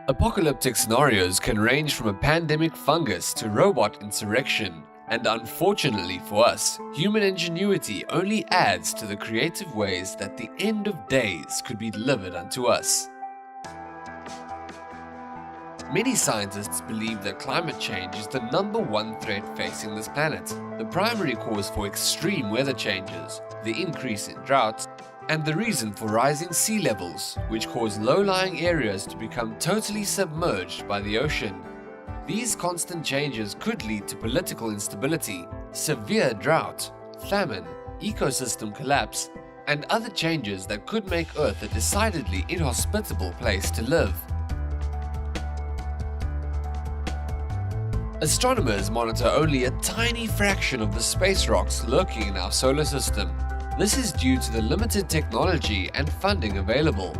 Apocalyptic scenarios can range from a pandemic fungus to robot insurrection, and unfortunately for us, human ingenuity only adds to the creative ways that the end of days could be delivered unto us. Many scientists believe that climate change is the #1 threat facing this planet, the primary cause for extreme weather changes, the increase in droughts, and the reason for rising sea levels, which cause low-lying areas to become totally submerged by the ocean. These constant changes could lead to political instability, severe drought, famine, ecosystem collapse, and other changes that could make Earth a decidedly inhospitable place to live. Astronomers monitor only a tiny fraction of the space rocks lurking in our solar system. This is due to the limited technology and funding available.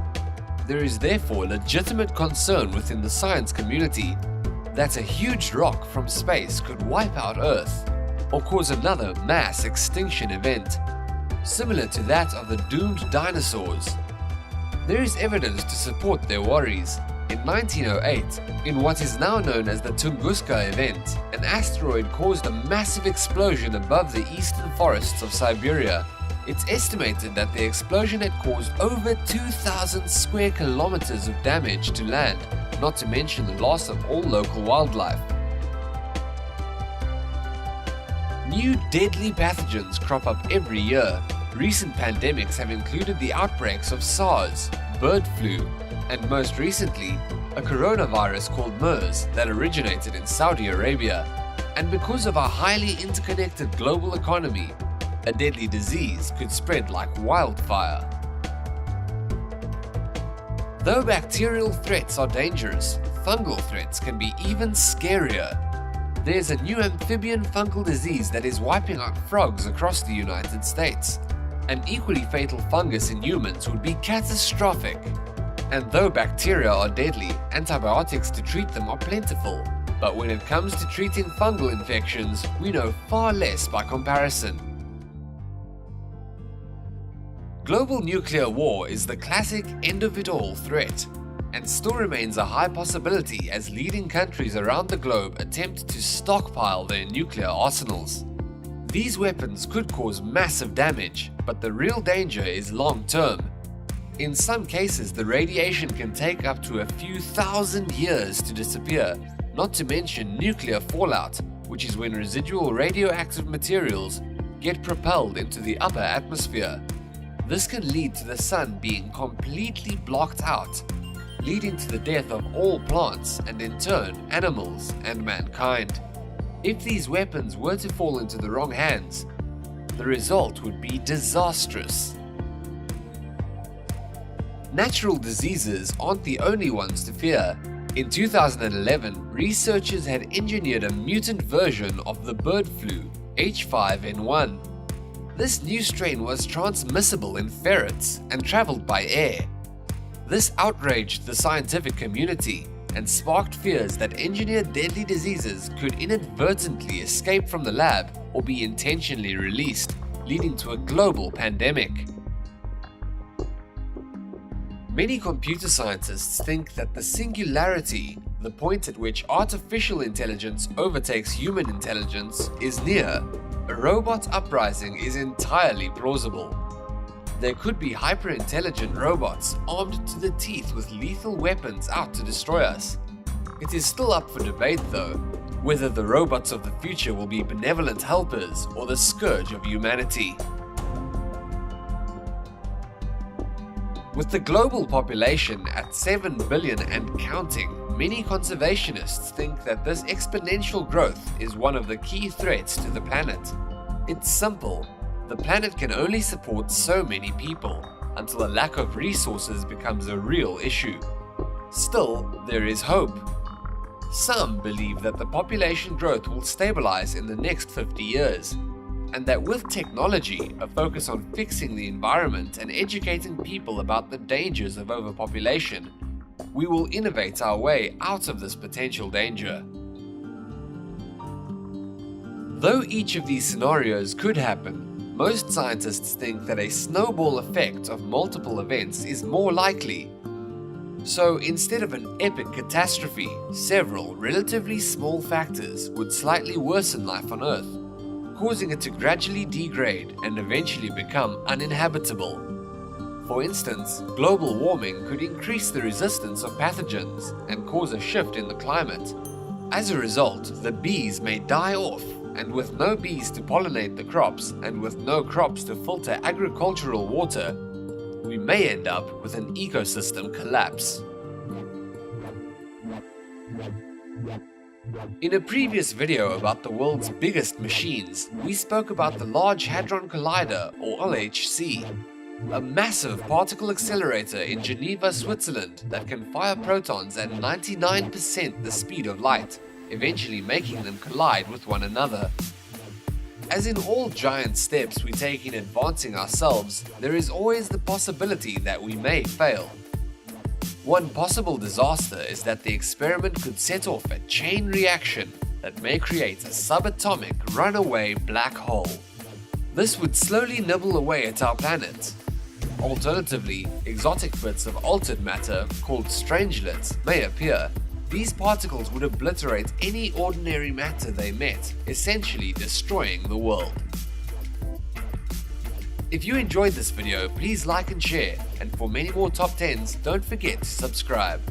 There is therefore legitimate concern within the science community that a huge rock from space could wipe out Earth or cause another mass extinction event, similar to that of the doomed dinosaurs. There is evidence to support their worries. In 1908, in what is now known as the Tunguska event, an asteroid caused a massive explosion above the eastern forests of Siberia. It's estimated that the explosion had caused over 2,000 square kilometers of damage to land, not to mention the loss of all local wildlife. New deadly pathogens crop up every year. Recent pandemics have included the outbreaks of SARS, bird flu, and most recently, a coronavirus called MERS that originated in Saudi Arabia. And because of our highly interconnected global economy, a deadly disease could spread like wildfire. Though bacterial threats are dangerous, fungal threats can be even scarier. There's a new amphibian fungal disease that is wiping out frogs across the United States. An equally fatal fungus in humans would be catastrophic. And though bacteria are deadly, antibiotics to treat them are plentiful. But when it comes to treating fungal infections, we know far less by comparison. Global nuclear war is the classic end-of-it-all threat, and still remains a high possibility as leading countries around the globe attempt to stockpile their nuclear arsenals. These weapons could cause massive damage, but the real danger is long-term. In some cases, the radiation can take up to a few thousand years to disappear, not to mention nuclear fallout, which is when residual radioactive materials get propelled into the upper atmosphere. This can lead to the sun being completely blocked out, leading to the death of all plants and in turn animals and mankind. If these weapons were to fall into the wrong hands, the result would be disastrous. Natural diseases aren't the only ones to fear. In 2011, researchers had engineered a mutant version of the bird flu, H5N1. This new strain was transmissible in ferrets and traveled by air. This outraged the scientific community and sparked fears that engineered deadly diseases could inadvertently escape from the lab or be intentionally released, leading to a global pandemic. Many computer scientists think that the singularity, the point at which artificial intelligence overtakes human intelligence, is near. A robot uprising is entirely plausible. There could be hyper-intelligent robots armed to the teeth with lethal weapons out to destroy us. It is still up for debate though, whether the robots of the future will be benevolent helpers or the scourge of humanity. With the global population at 7 billion and counting, many conservationists think that this exponential growth is one of the key threats to the planet. It's simple. The planet can only support so many people until a lack of resources becomes a real issue. Still, there is hope. Some believe that the population growth will stabilize in the next 50 years, and that with technology, a focus on fixing the environment and educating people about the dangers of overpopulation, we will innovate our way out of this potential danger. Though each of these scenarios could happen, most scientists think that a snowball effect of multiple events is more likely. So instead of an epic catastrophe, several relatively small factors would slightly worsen life on Earth, causing it to gradually degrade and eventually become uninhabitable. For instance, global warming could increase the resistance of pathogens and cause a shift in the climate. As a result, the bees may die off, and with no bees to pollinate the crops and with no crops to filter agricultural water, we may end up with an ecosystem collapse. In a previous video about the world's biggest machines, we spoke about the Large Hadron Collider, or LHC, a massive particle accelerator in Geneva, Switzerland that can fire protons at 99% the speed of light, eventually making them collide with one another. As in all giant steps we take in advancing ourselves, there is always the possibility that we may fail. One possible disaster is that the experiment could set off a chain reaction that may create a subatomic runaway black hole. This would slowly nibble away at our planet. Alternatively, exotic bits of altered matter, called strangelets, may appear. These particles would obliterate any ordinary matter they met, essentially destroying the world. If you enjoyed this video, please like and share, and for many more top 10s, don't forget to subscribe.